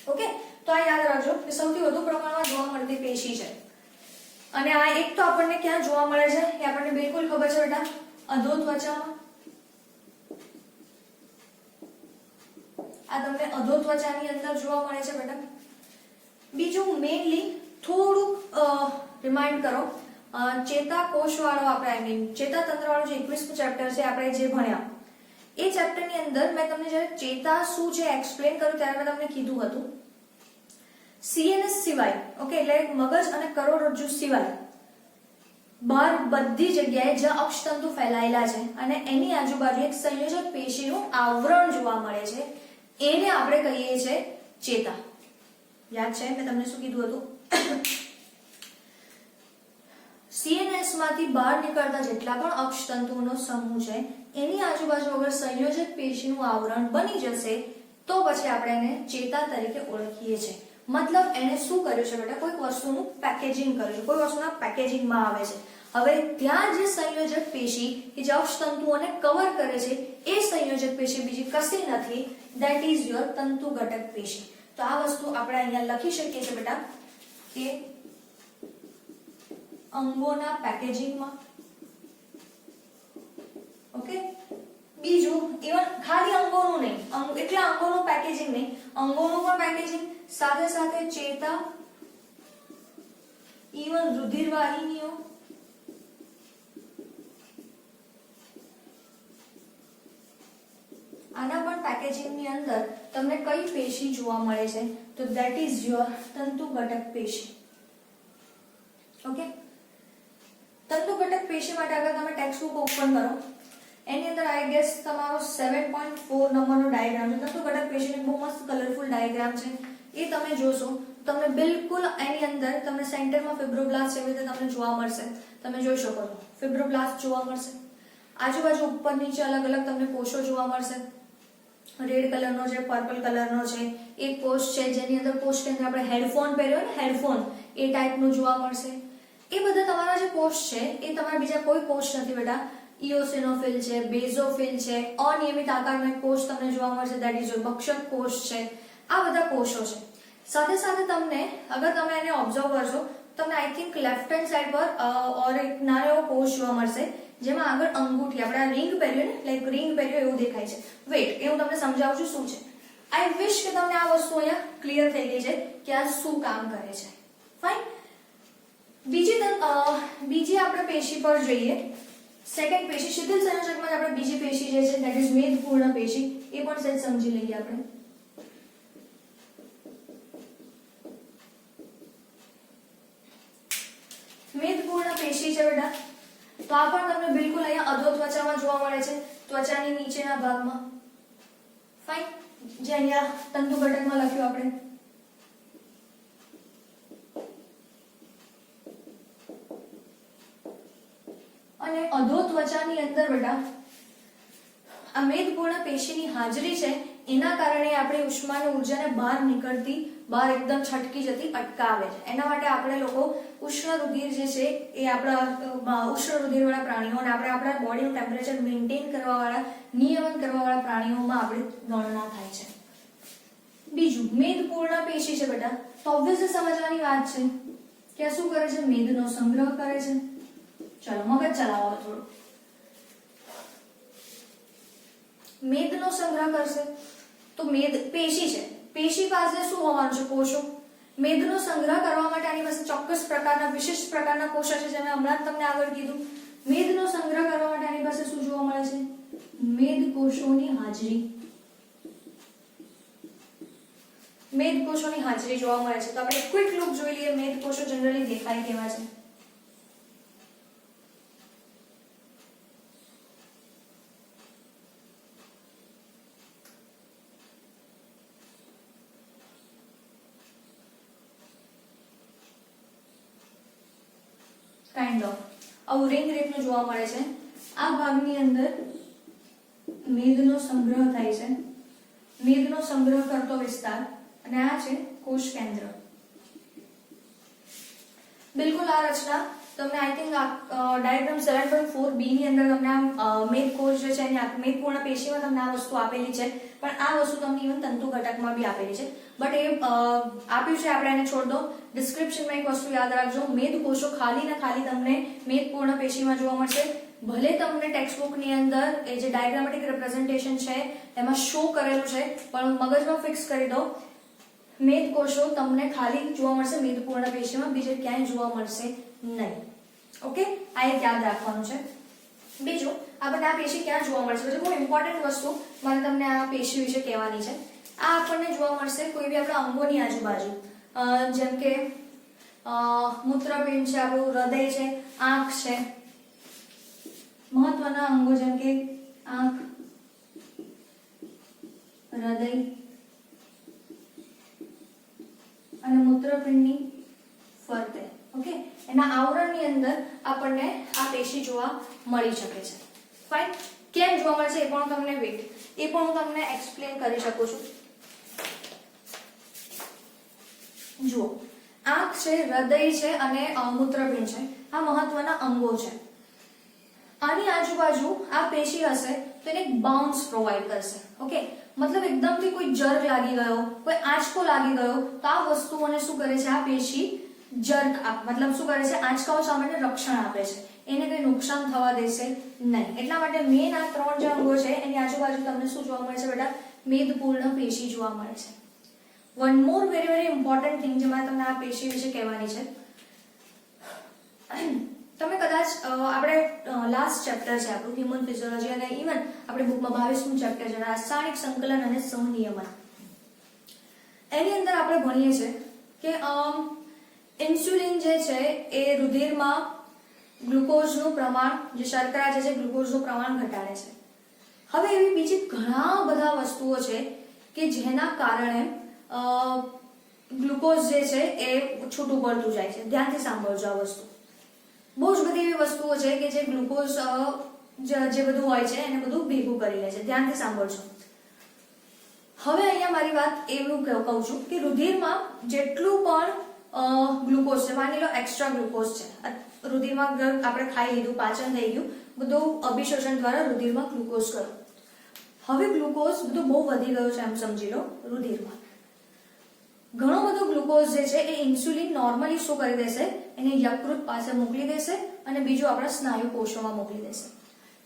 ઓકે, તો આ યાદ રાખજો કે સૌથી વધુ પ્રમાણમાં જોવા મળતી પેશી છે. અને આ એક તો આપણને ક્યાં જોવા મળે છે એ આપણને બિલકુલ ખબર છે બેટા, અધોત્વચામાં. આ તમને અધોત્વચાની અંદર જોવા મળે છે બેટા. બીજું મેઇનલી થોડુંક રિમાઇન્ડ કરો, ચેતાકોષ વાળો આપણે આઈ મીન ચેતાતંત્ર વાળો જે 21મું ચેપ્ટર છે આપણે જે ભણ્યા એ ચેપ્ટરની અંદર મેં તમને જ્યારે ચેતા શું છે એક્સપ્લેન કર્યું ત્યારે મેં તમને કીધું હતું સીએનએસ સિવાય ઓકે એટલે મગજ અને કરોડરજ્જુ સિવાય બહાર બધી જગ્યાએ જ્યાં અક્ષતંતુ ફેલાયેલા છે અને એની આજુબાજુ એક સંયોજક પેશીનું આવરણ જોવા મળે છે એને આપણે કહીએ છીએ ચેતા. યાદ છે મેં તમને શું કીધું હતું? સીએનએસ માંથી બહાર નીકળતા જેટલા પણ અક્ષતંતુઓનો સમૂહ છે એની આજુબાજુ અગર સંયોજક પેશીનું આવરણ બની જશે તો પછી આપણે એને ચેતા તરીકે ઓળખીએ છીએ. મતલબ એને શું કર્યું છે બેટા? કોઈક વસ્તુનું પેકેજિંગ કર્યું છે, કોઈ વસ્તુના પેકેજિંગમાં આવે છે. હવે ત્યાં જે સંયોજક પેશી કે જે અક્ષતંતુઓને કવર કરે છે એ સંયોજક પેશી બીજી કશી નથી, ધેટ ઇઝ યોર તંતુ ઘટક પેશી. તો આ વસ્તુ આપણે અહીંયા લખી શકીએ છીએ બેટા કે અંગોના પેકેજિંગમાં. ઓકે, બીજું ઇવન ખાલી અંગોનું નહીં, એટલા અંગોનું પેકેજિંગ નહીં, અંગોનું પણ પેકેજિંગ, સાથે સાથે ચેતા, ઇવન રુધિર વાહિનીઓ, આના પણ પેકેજિંગની અંદર તમને કઈ પેશી જોવા મળે છે? તો ધેટ ઇઝ યોર તંતુ ઘટક પેશી. ઓકે, તંતુ ઘટક પેશી માટે અગર તમે ટેક્સ્ટ બુક ઓપન કરો એની અંદર આઈ ગેસ તમારો 7.4 નંબરનો ડાયાગ્રામ છે. તંતુ ઘટક પેશીનો બહુ મસ્ત કલરફુલ ડાયાગ્રામ છે, એ તમે જોશો તમને બિલકુલ એની અંદર તમને સેન્ટરમાં ફિબ્રોબ્લાસ્ટ એવી રીતે તમને જોવા મળશે. તમે જોઈ શકો છો ફિબ્રોબ્લાસ્ટ જોવા મળશે. આજુબાજુ ઉપર નીચે અલગ અલગ તમને કોષો જોવા મળશે. રેડ કલરનો છે, પર્પલ કલરનો છે, એક કોષ છે જેની અંદર કોષ કેન્દ્ર આપણે હેડફોન પહેર્યો ને, હેડફોન એ ટાઈપનું જોવા મળશે. એ બધા તમારા જે કોષ છે એ તમારા બીજા કોઈ કોષ નથી બેટા. ઇઓસિનોફિલ છે, બેઝોફિલ છે, અનિયમિત આકારનો કોષ તમને જોવા મળશે, ધેટ ઇઝ ભક્ષક કોષ છે. આ બધા કોષો છે. સાથે સાથે તમને અગર તમે એને ઓબ્ઝર્વ કરશો તમને I think left hand side પર ઓર એક નાનો એવો કોષ જોવા મળશે જેમાં આગળ અંગૂઠી, આપણે રિંગ પહેર્યો ને, લાઈક રિંગ પહેર્યો એવું દેખાય છે. વેઇટ, એ હું તમને સમજાવું છું શું છે. આઈ વિશ કે તમને આ વસ્તુ અહીંયા ક્લિયર થઈ ગઈ છે કે આ શું કામ કરે છે. ફાઇન. બીજી આપણે પેશી પર જોઈએ. સેકન્ડ પેશી, શિથિલ સંયોજકમાં આપણે બીજી પેશી જે છે ધેટ ઇઝ મેદપૂર્ણ પેશી, એ પણ સેજ સમજી લઈએ આપણે. મેદપૂર્ણ પેશી છે બેટા, તો આ પણ તમને બિલકુલ અહીંયા અધો ત્વચામાં જોવા મળે છે, ત્વચાની નીચેના ભાગમાં. ફાઇન, જે અહીંયા તંતુ ઘટકમાં લખ્યું આપણે. અને અધો ત્વચાની અંદર બેટા આ મેદપૂર્ણ પેશીની હાજરી છે એના કારણે આપણે ઉષ્મા અને ઉર્જાને બહાર નીકળતી, બહાર એકદમ છટકી જતી અટકાવે છે. એના માટે આપણે લોકો ઉષ્ણ રુધિર જે છે એ આપણા ઉષ્ણ રુધિર વાળા પ્રાણીઓ અને આપણે આપણા બોડીનું ટેમ્પરેચર મેન્ટેન કરવા વાળા, નિયમન કરવા વાળા પ્રાણીઓમાં આપણે ગણના થાય છે. બીજું મેદપૂર્ણ પેશી છે બેટા, તો ઓબ્વિયસલી સમજવાની વાત છે કે આ શું કરે છે? મેદનો સંગ્રહ કરે છે. ચલો મગજ ચલાવો થોડું. મેદનો સંગ્રહ કરશે તો મેદ પેશી છે, પેશી પાસે શું હોવાનું છે? કોષો. મેદનો સંગ્રહ કરવા માટે આની પાસે ચોક્કસ પ્રકારના, વિશિષ્ટ પ્રકારના કોષો છે જેને હમણાં તમને આગળ કીધું. મેદનો સંગ્રહ કરવા માટે આની પાસે શું જોવા મળે છે? મેદ કોષોની હાજરી. મેદ કોષોની હાજરી જોવા મળે છે. તો આપણે ક્વિક લુક જોઈ લઈએ મેદ કોષો જનરલી દેખાય કેવા છે. કાઇન્ડ ઓફ આવું રિંગ રીતનું જોવા મળે છે. આ ભાગની અંદર મેદનો સંગ્રહ થાય છે, મેદનો સંગ્રહ કરતો વિસ્તાર, અને આ છે કોષ કેન્દ્ર. બિલકુલ આ રચના તમને આઈ થિંક ડાયાગ્રામ 7.4 બી ની અંદર તમને આ મેદ કોષ જે છે એની મેદપૂર્ણ પેશીમાં તમને આ વસ્તુ આપેલી છે, પણ આ વસ્તુ તમને ઇવન તંતુ ઘટકમાં બી આપેલી છે. બટ એ આપ્યું છે આપણે એને છોડ દો. ડિસ્ક્રિપ્શનમાં એક વસ્તુ યાદ રાખજો, મેદ કોષો ખાલી ને ખાલી તમને મેદપૂર્ણ પેશીમાં જોવા મળશે. ભલે તમને ટેક્સ્ટબુક ની અંદર એ જે ડાયાગ્રામેટિક રિપ્રેઝન્ટેશન છે એમાં શો કરેલું છે, પણ મગજમાં ફિક્સ કરી દો મેદ કોષો તમને ખાલી જોવા મળશે મેદપૂર્ણ પેશીમાં, બીજે ક્યાંય જોવા મળશે નહીં. ઓકે, આ એક યાદ રાખવાનું છે. બીજું, આપણને આ પેશી ક્યાં જોવા મળશે? પછી બહુ ઇમ્પોર્ટન્ટ વસ્તુ મારે તમને આ પેશી વિશે કહેવાની છે. આ આપણને જોવા મળશે કોઈ બી આપણા અંગોની આજુબાજુ, જેમ કે મૂત્રપિંડ છે, આપણું હૃદય છે, આંખ છે. મહત્વના અંગો જેમ કે આંખ, હૃદય અને મૂત્રપિંડની ફરતે. ઓકે, એના આવરણની અંદર આપણને આ પેશી જોવા મળી શકે છે. ફાઇન. કેમ જોવા મળે છે એ પણ તમને હું તમને એક્સપ્લેન કરી શકું છું. જુઓ, આંખ છે, હૃદય છે અને મૂત્રપિંડ છે, આ મહત્વના અંગો છે. આની આજુબાજુ આ પેશી હશે તો એને એક બાઉન્સ પ્રોવાઈડ કરશે. ઓકે, મતલબ એકદમથી કોઈ જર્ક લાગી ગયો, કોઈ આંચકો લાગી ગયો તો આ વસ્તુઓને શું કરે છે? આ પેશી મતલબ શું કરે છે? આંચકાઓ સામે રક્ષણ આપે છે, એને કઈ નુકસાન થવા દેશે નહીં. એટલા માટે મેન આ 3 જે અંગો છે એની આજુબાજુ તમને શું જોવા મળે છે બેટા? મેદપૂર્ણ પેશી જોવા મળે છે. One more very very important thing જે મારે તમને આ પેશી વિશે કહેવાની છે. તમે કદાચ આપણે લાસ્ટ ચેપ્ટર છે આપણું હ્યુમન ફિઝિયોલોજી, અને ઇવન આપણે બુકમાં 22મું ચેપ્ટર છે રાસાયણિક સંકલન અને સહનિયમન. એની અંદર આપણે ભણીએ છીએ કે ઇન્સ્યુલિન જે છે એ રુધિરમાં ગ્લુકોઝનું પ્રમાણ, જે શર્કરા છે ગ્લુકોઝનું પ્રમાણ ઘટાડે છે. હવે એવી બીજી ઘણા બધા વસ્તુઓ છે કે જેના કારણે ગ્લુકોઝ જે છે એ છૂટું પડતું જાય છે. ધ્યાનથી સાંભળજો આ વસ્તુ. બહુ જ બધી એવી વસ્તુઓ છે કે જે ગ્લુકોઝ જે બધું હોય છે એને બધું ભેગું કરી લે છે. ધ્યાનથી સાંભળજો. હવે અહીંયા મારી વાત એવું કહું છું કે રુધિરમાં જેટલું પણ ગ્લુકોઝ છે, માની લો એક્સ્ટ્રા ગ્લુકોઝ છે, રુધિરમાં આપણે ખાઈ લીધું, પાચન થઈ ગયું, બધું અભિશોષણ દ્વારા રુધિરમાં ગ્લુકોઝ ગયો. હવે ગ્લુકોઝ બધું બહુ વધી ગયો છે એમ સમજી લો રુધિરમાં. ઘણો બધો ગ્લુકોઝ જે છે એ ઇન્સ્યુલિન નોર્મલી શું કરી દેશે? એને યકૃત પાસે મોકલી દેશે અને બીજું આપણા સ્નાયુ કોષોમાં મોકલી દેશે.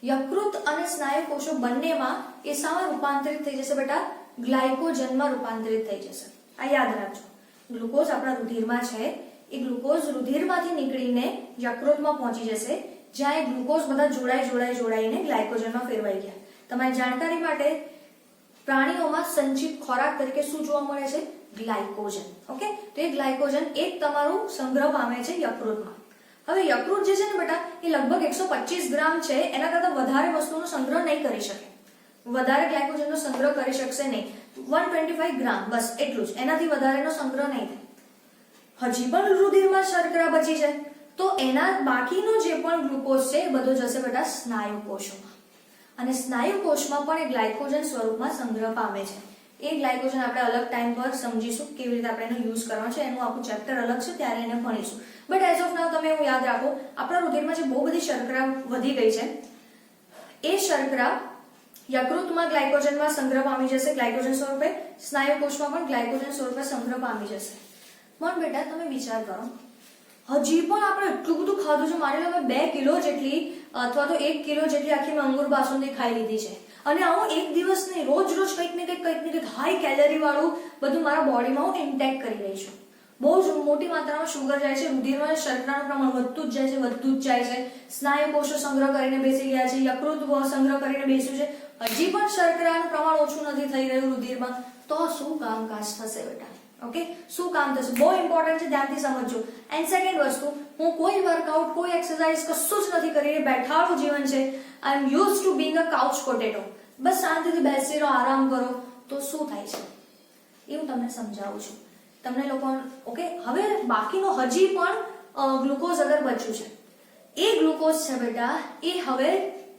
યકૃત અને સ્નાયુ કોષો બંનેમાં એ શામાં રૂપાંતરિત થઈ જશે બેટા? ગ્લાયકોજનમાં રૂપાંતરિત થઈ જશે. આ યાદ રાખજો. ગ્લુકોઝ આપણા રુધિરમાં છે, એ ગ્લુકોઝ રુધિરમાંથી નીકળીને યકૃતમાં પહોંચી જશે, જ્યાં એ ગ્લુકોઝ બધા જોડાઈને ગ્લાયકોજનમાં ફેરવાઈ ગયા. તમારી જાણકારી માટે પ્રાણીઓમાં સંચિત ખોરાક તરીકે શું જોવા મળે છે? ગ્લાયકોજન. ઓકે, તો એ ગ્લાયકોજન એક તમારું સંગ્રહ પામે છે યકૃતમાં. હવે યકૃત જે છે ને બેટા એ લગભગ 125 ગ્રામ છે, એના કરતાં વધારે વસ્તુનો સંગ્રહ નહીં કરી શકે. વધારે ગ્લાયકોજનનો સંગ્રહ કરી શકશે નહીં. 125 ગ્રામ બસ એટલું જ, એનાથી વધારેનો સંગ્રહ નહીં થાય. હજી પણ રુધિરમાં શર્કરા બચી છે તો એના બાકીનો જે પણ ગ્લુકોઝ છે એ બધો જશે બેટા સ્નાયુ કોષોમાં, અને સ્નાયુ કોષમાં પણ એ ગ્લાયકોજન સ્વરૂપમાં સંગ્રહ પામે છે. એ ગ્લાયકોજન આપણે અલગ ટાઈમ પર સમજીશું કેવી રીતે આપણે એનો યુઝ કરવાનો છે, એનું આખું ચેપ્ટર અલગ છે, ત્યારે એને ભણીશું. બટ એઝ ઓફ નાઉ તમે એવું યાદ રાખો, આપણા રુધિરમાં જે બહુ બધી શર્કરા વધી ગઈ છે એ શર્કરા યકૃતમાં ગ્લાયકોજનમાં સંગ્રહ પામી જશે ગ્લાયકોજન સ્વરૂપે, સ્નાયુ કોષમાં પણ ગ્લાયકોજન સ્વરૂપે સંગ્રહ પામી જશે. પણ બેટા તમે વિચાર કરો, હજી પણ આપણે એટલું બધું ખાધું છે, માની લો મેં 2 કિલો જેટલી અથવા તો 1 કિલો જેટલી આખી મેં અંગુર બાસુંદી ખાઈ લીધી છે, અને આવું એક દિવસ નહીં રોજ કંઈક ને કંઈક હાઈ કેલરી વાળું બધું મારા બોડીમાં હું ઇન્ટેક કરી રહી છું. બહુ જ મોટી માત્રામાં શુગર જાય છે, રુધિરમાં શર્કરાનું પ્રમાણ વધતું જ જાય છે, સ્નાયુ કોષો સંગ્રહ કરીને બેસી ગયા છે, યકૃત સંગ્રહ કરીને બેસ્યું છે, હજી પણ શર્કરાનું પ્રમાણ ઓછું નથી થઈ રહ્યું રુધિરમાં, તો શું કામકાજ થશે બેટા? ઓકે, શું કામ થશે? બહુ ઇમ્પોર્ટન્ટ છે, ધ્યાનથી સમજજો. એન્ડ સેકન્ડ વસ્તુ, હું કોઈ વર્કઆઉટ, કોઈ એક્સરસાઇઝ કશું જ નથી કરી રહી, બેઠાડું જીવન છે. I am use to being a couch potato. બસ શાંતિથી બેસી રહો, આરામ કરો, તો શું થાય છે એ હું તમને સમજાવું છું તમને લોકો. ઓકે, હવે બાકીનો હજી પણ ગ્લુકોઝ અગર બચ્યું છે, એ ગ્લુકોઝ છે બેટા એ હવે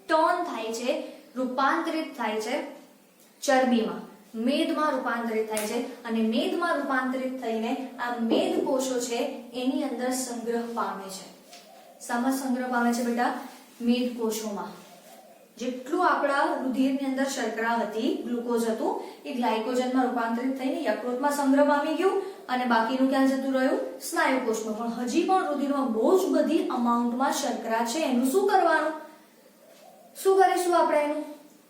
ટર્ન થાય છે, રૂપાંતરિત થાય છે ચરબીમાં, મેદમાં રૂપાંતરિત થાય છે, અને મેદમાં રૂપાંતરિત થઈને આ મેદ કોષો છે એની અંદર સંગ્રહ પામે છે. શામાં સંગ્રહ પામે છે બેટા? મેદ કોષોમાં. જેટલું આપણા રુધિરની અંદર શર્કરા હતી, ગ્લુકોઝ હતું, એ ગ્લાયકોજનમાં રૂપાંતરિત થઈને યકૃતમાં સંગ્રહ પામી ગયું, અને બાકીનું ક્યાં જતું રહ્યું? સ્નાયુ કોષમાં. પણ હજી પણ રુધિરમાં બહુ જ બધી અમાઉન્ટમાં શર્કરા છે. એનું શું કરવાનું? શું કરીશું આપણે એનું?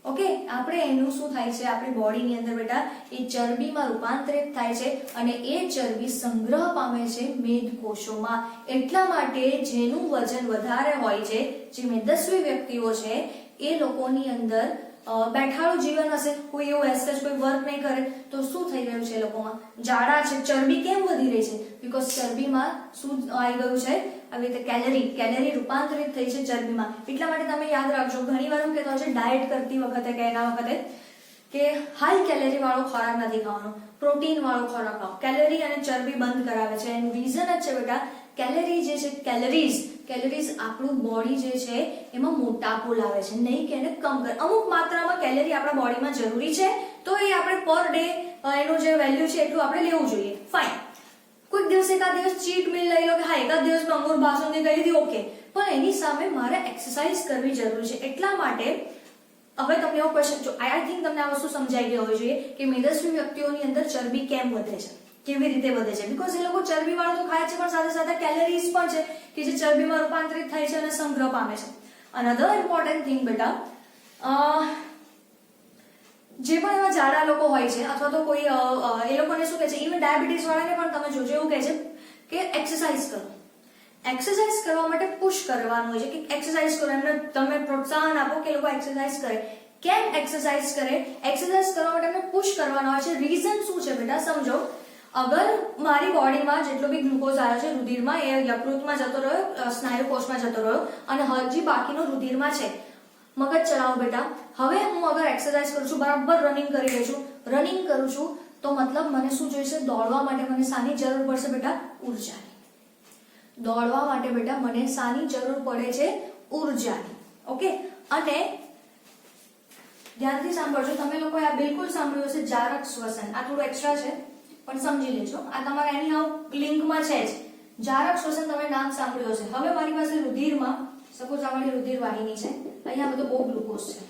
ઓકે, આપણે એનું શું થાય છે, આપણી બોડીની અંદર બેટા એ ચરબીમાં રૂપાંતરિત થાય છે અને એ ચરબી સંગ્રહ પામે છે મેદકોષોમાં. એટલા માટે જેનું વજન વધારે હોય છે, જે મેદસ્વી વ્યક્તિઓ છે, એ લોકોની અંદર બેઠાડું જીવન હશે, કોઈ એવું એસેજ કોઈ વર્ક નહીં કરે તો શું થઈ રહ્યું છે, લોકોમાં જાડા છે. ચરબી કેમ વધી રહી છે? બીકોઝ ચરબીમાં શું આવી ગયું છે, આવી રીતે કેલરી રૂપાંતરિત થઈ છે ચરબીમાં. એટલા માટે તમે યાદ રાખજો, ઘણી વાર હું કહેતો હોય છે ડાયટ કરતી વખતે કે એના વખતે કે હાઈ કેલરી વાળો ખોરાક નથી ખાવાનો, પ્રોટીન વાળો ખોરાક ખાઓ. કેલરી અને ચરબી બંધ કરાવે છે. એનું રીઝન જ છે બેટા, કેલરી જે છે, કેલરીઝ આપણું બોડી જે છે એમાં મોટાપો લાવે છે, નહીં કે એને કમ કરે. અમુક માત્રામાં કેલરી આપણા બોડીમાં જરૂરી છે, તો એ આપણે પર ડે એનું જે વેલ્યુ છે એટલું આપણે લેવું જોઈએ. ફાઇન. કોઈક દિવસ એકાદ દિવસ ચીટ મીલ લઈ લો કે હા એકાદ દિવસ મેં અંગૂર બાસુંદી કરી દીધી, ઓકે, પણ એની સામે મારે એક્સરસાઇઝ કરવી જરૂરી છે. એટલા માટે હવે તમને એવો ક્વેશ્ચન, જો આઈ થિંક તમને આ વસ્તુ સમજાઈ ગઈ હોવી જોઈએ કે મેદસ્વી વ્યક્તિઓની અંદર ચરબી કેમ વધે છે, કેવી રીતે વધે છે. બીકોઝ એ લોકો ચરબી વાળું તો ખાય છે, પણ સાથે સાથે કેલરીઝ પણ છે કે જે ચરબીમાં રૂપાંતરિત થાય છે અને સંગ્રહ પામે છે. અનધર ઇમ્પોર્ટન્ટ થિંગ બેટા, જે પણ એવા જાડા લોકો હોય છે અથવા તો કોઈ એ લોકોને શું કહે છે, ઇવન ડાયાબિટીસ વાળાને પણ તમે જોજો એવું કહે છે કે એક્સરસાઇઝ કરો. એક્સરસાઇઝ કરવા માટે પુશ કરવાનું હોય છે કે એક્સરસાઇઝ કરો, એમને તમે પ્રોત્સાહન આપો કે લોકો એક્સરસાઇઝ કરે. કેમ એક્સરસાઇઝ કરે? એક્સરસાઇઝ કરવા માટે એમને પુશ કરવાના હોય છે. રીઝન શું છે બેટા, સમજો. અગર મારી બોડીમાં જેટલો બી ગ્લુકોઝ આવ્યો છે રુધિરમાં, એ યકૃતમાં જતો રહ્યો, સ્નાયુ કોષમાં જતો રહ્યો અને હજી બાકીનો રુધિરમાં છે. મગજ ચલાવો બેટા. હવે હું અગર એક્સરસાઇઝ કરું છું, બરાબર રનિંગ કરી રહી છું, રનિંગ કરું છું, તો મતલબ મને શું જોઈશે? દોડવા માટે મને શાની જરૂર પડશે બેટા? ઉર્જાની. દોડવા માટે બેટા મને શાની જરૂર પડે છે? ઉર્જાની. ઓકે, અને ધ્યાનથી સાંભળજો, તમે લોકોએ આ બિલકુલ સાંભળ્યું હશે, જારક શ્વસન. આ થોડું એક્સ્ટ્રા છે પણ સમજી લેજો, આ તમારા એની હાઉ લિંકમાં છે જ. જારક શ્વસન તમે નામ સાંભળ્યું હશે. હવે મારી પાસે રુધિરમાં, સપોઝ આ મારી રુધિર વાહિની છે, અહીંયા બધો બહુ ગ્લુકોઝ છે.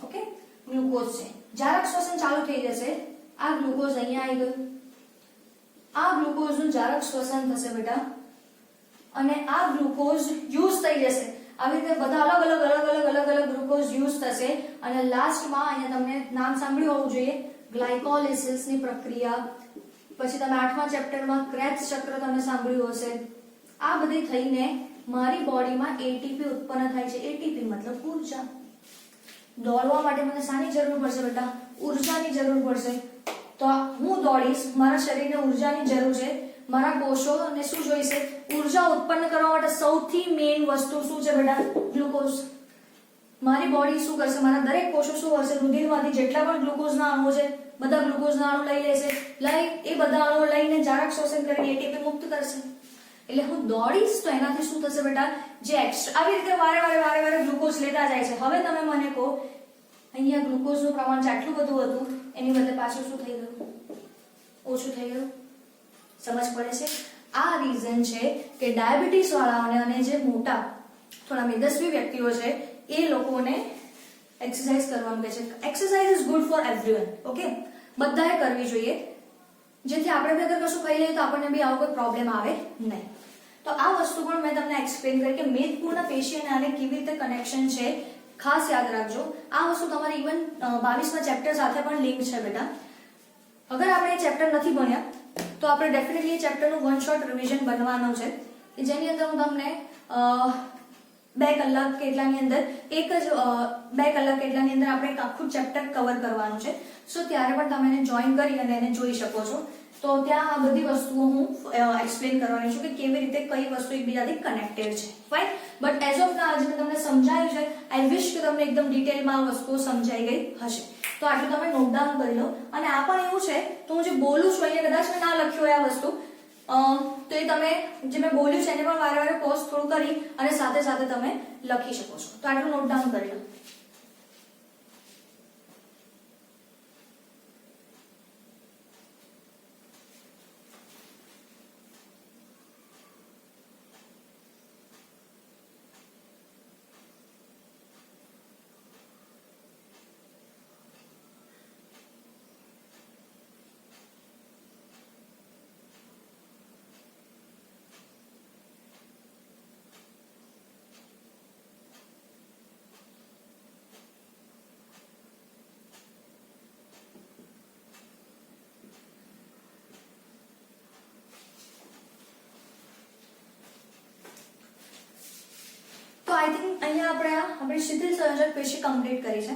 ઓકે, ગ્લુકોઝ છે. જારક શ્વસન ચાલુ થઈ જશે, આ ગ્લુકોઝ અહીંયા આવી ગયું, આ ગ્લુકોઝનું જારક શ્વસન થશે બેટા, અને આ ગ્લુકોઝ યુઝ થઈ જશે. આવી રીતે બધા અલગ અલગ ગ્લુકોઝ યુઝ થશે અને લાસ્ટમાં અહીંયા તમને નામ સાંભળ્યું હોવું જોઈએ, ગ્લાયકોલિસિસની પ્રક્રિયા. પછી તમે 8મા ચેપ્ટરમાં ક્રેબ્સ ચક્ર તમે સાંભળ્યું હશે. આ બધી થઈને મારી બોડીમાં એટીપી ઉત્પન્ન થાય છે. એટીપી મતલબ ઉર્જા. દોડવા માટે મને શાની જરૂર પડશે બેટા? ઉર્જાની જરૂર પડશે. તો હું દોડીશ, મારા શરીરને ઉર્જાની જરૂર છે, મારા કોષોને શું જોઈશે? ઉર્જા ઉત્પન્ન કરવા માટે સૌથી મેઇન વસ્તુ શું છે બેટા? ગ્લુકોઝ. મારી બોડી શું કરશે? મારા દરેક કોષો શું કરશે? રુધિરમાંથી જેટલા પણ ગ્લુકોઝના અણુ છે, બધા ગ્લુકોઝના અણુ લઈ લેશે. એ બધા અણુ લઈને જારક શ્વસન કરીને એટીપી મુક્ત કરશે. એટલે હું દોડીશ તો એનાથી શું થશે બેટા? જે એક્સ્ટ્રા આવી રીતે વારે ગ્લુકોઝ લેતા જાય છે. હવે તમે મને કહો, અહીંયા ગ્લુકોઝનું પ્રમાણ આટલું બધું હતું, એની બદલે પાછું શું થઈ ગયું? ઓછું થઈ ગયું. સમજ પડે છે? આ રીઝન છે કે ડાયાબિટીસ વાળાઓને અને જે મોટા થોડા મેદસ્વી વ્યક્તિઓ છે એ લોકોને એક્સરસાઇઝ કરવાનું કહે છે. Exercise is good for everyone. Okay, બધાએ કરવી જોઈએ, જેથી આપણે બી અગર કશું ખાઈ લઈએ તો આપણને બી આવો કોઈ પ્રોબ્લેમ આવે નહીં. તો આ વસ્તુ પણ મેં તમને એક્સપ્લેન કરી કે મેદપૂર્ણ પેશી અને આને કેવી રીતે કનેક્શન છે. ખાસ યાદ રાખજો, આ વસ્તુ તમારે ઇવન 22મા ચેપ્ટર સાથે પણ લિંક છે બેટા. અગર આપણે એ ચેપ્ટર નથી ભણ્યા તો આપણે ડેફિનેટલી એ ચેપ્ટરનું વન શોટ રિવિઝન બનવાનું છે કે જેની અંદર હું તમને 2 કલાક કેટલાની અંદર આપણે એક આખું ચેપ્ટર કવર કરવાનું છે. સો ત્યારે પણ તમે એને જોઈન કરી અને એને જોઈ શકો છો. તો ત્યાં આ બધી વસ્તુઓ હું એક્સપ્લેન કરવાની છું કે કેવી રીતે કઈ વસ્તુ એકબીજાથી કનેક્ટેડ છે. ફાઇન. બટ એઝ ઓફ નાઉ આજે મેં તમને સમજાવ્યું છે. આઈ વિશ કે તમને એકદમ ડિટેલમાં આ વસ્તુઓ સમજાઈ ગઈ હશે. તો આટલું તમે નોટ ડાઉન કરી લો. અને આ પણ એવું છે તો હું જે બોલું છું અહીંયા કદાચ મેં ના લખ્યું હોય આ વસ્તુ, તો એ તમે જે મેં બોલ્યું છે એને પણ વારે પોઝ થોડું કરી અને સાથે સાથે તમે લખી શકો છો. તો આટલું નોટ ડાઉન કરી લો. અહીંયા આપણે આપણી શિથિલ સંયોજક પેશી કમ્પ્લીટ કરી છે.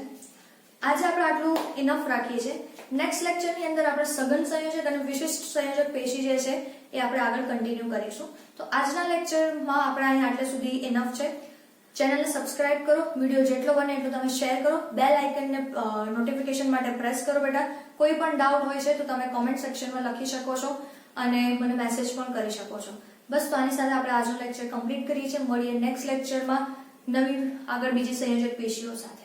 આજે આપણે આટલું ઇનફ રાખીએ છીએ. નેક્સ્ટ લેક્ચરની અંદર આપણે સઘન સંયોજક અને વિશિષ્ટ સંયોજક પેશી જે છે એ આપણે આગળ કન્ટિન્યુ કરીશું. તો આજના લેક્ચરમાં આપણે અહીંયા આટલે સુધી ઇનફ છે. ચેનલને સબસ્ક્રાઇબ કરો, વિડીયો જેટલો બને એટલો તમે શેર કરો, બેલ આઇકનને નોટિફિકેશન માટે પ્રેસ કરો બેટા. કોઈ પણ ડાઉટ હોય છે તો તમે કોમેન્ટ સેક્શનમાં લખી શકો છો અને મને મેસેજ પણ કરી શકો છો. બસ તો આની સાથે આપણે આજનો લેક્ચર કમ્પ્લીટ કરીએ છીએ. મળીએ નેક્સ્ટ લેક્ચરમાં નવી આગળ બીજી સંયોજક પેશીઓ સાથે.